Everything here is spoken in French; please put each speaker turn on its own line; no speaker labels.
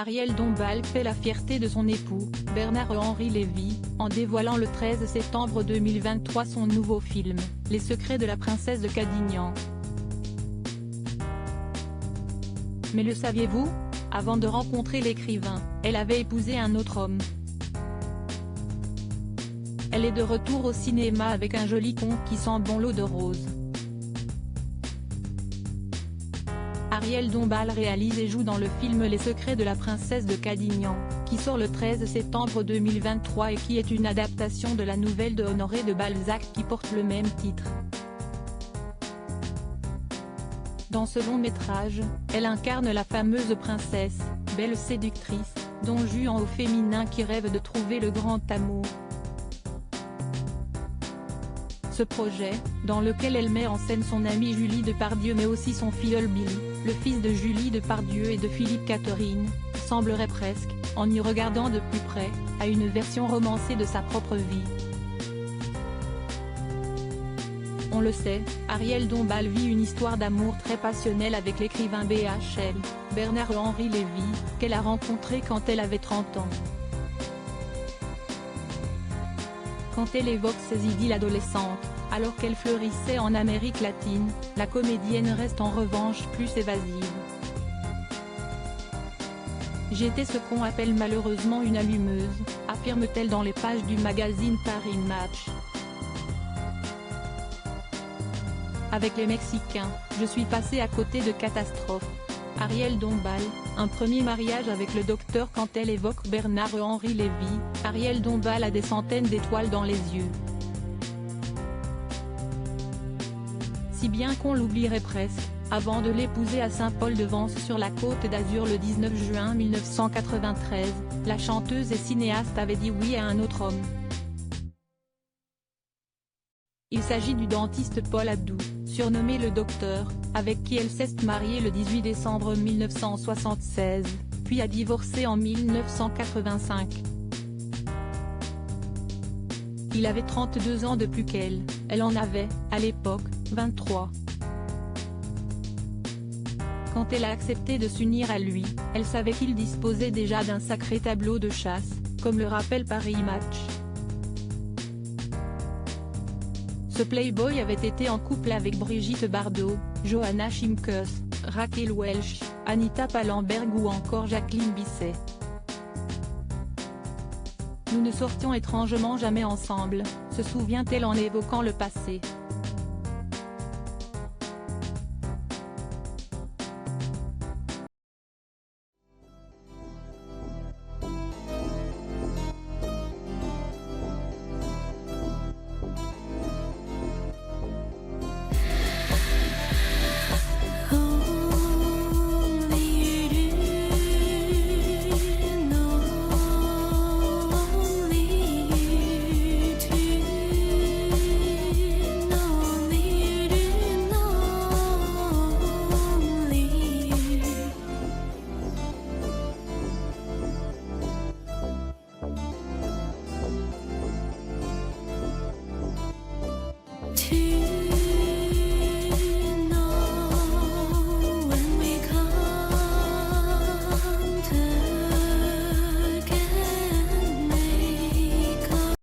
Ariel Dombal fait la fierté de son époux, Bernard-Henri Lévy, en dévoilant le 13 septembre 2023 son nouveau film, Les secrets de la princesse de Cadignan. Mais le saviez-vous? Avant de rencontrer l'écrivain, elle avait épousé un autre homme. Elle est de retour au cinéma avec un joli conte qui sent bon l'eau de rose. Ariel Dombal réalise et joue dans le film Les secrets de la princesse de Cadignan, qui sort le 13 septembre 2023 et qui est une adaptation de la nouvelle de Honoré de Balzac qui porte le même titre. Dans ce long métrage, elle incarne la fameuse princesse, belle séductrice, Don Juan au féminin qui rêve de trouver le grand amour. Ce projet, dans lequel elle met en scène son amie Julie Depardieu mais aussi son filleul Billy, le fils de Julie Depardieu et de Philippe Catherine, semblerait presque, en y regardant de plus près, à une version romancée de sa propre vie. On le sait, Ariel Dombal vit une histoire d'amour très passionnelle avec l'écrivain BHL, Bernard-Henri Lévy, qu'elle a rencontré quand elle avait 30 ans. Quand elle évoque ses idylles adolescentes, alors qu'elle fleurissait en Amérique latine, la comédienne reste en revanche plus évasive. J'étais ce qu'on appelle malheureusement une allumeuse, affirme-t-elle dans les pages du magazine Paris Match. Avec les Mexicains, je suis passée à côté de catastrophes. Ariel Dombal, un premier mariage avec le docteur. Quand elle évoque Bernard-Henri Lévy, Ariel Dombal a des centaines d'étoiles dans les yeux. Si bien qu'on l'oublierait presque, avant de l'épouser à Saint-Paul-de-Vence sur la Côte d'Azur le 19 juin 1993, la chanteuse et cinéaste avait dit oui à un autre homme. Il s'agit du dentiste Paul Abdou, surnommé le Docteur, avec qui elle s'est mariée le 18 décembre 1976, puis a divorcé en 1985. Il avait 32 ans de plus qu'elle, elle en avait, à l'époque, 23. Quand elle a accepté de s'unir à lui, elle savait qu'il disposait déjà d'un sacré tableau de chasse, comme le rappelle Paris Match. Ce playboy avait été en couple avec Brigitte Bardot, Johanna Shimkus, Raquel Welch, Anita Pallenberg ou encore Jacqueline Bisset. Nous ne sortions étrangement jamais ensemble, se souvient-elle en évoquant le passé.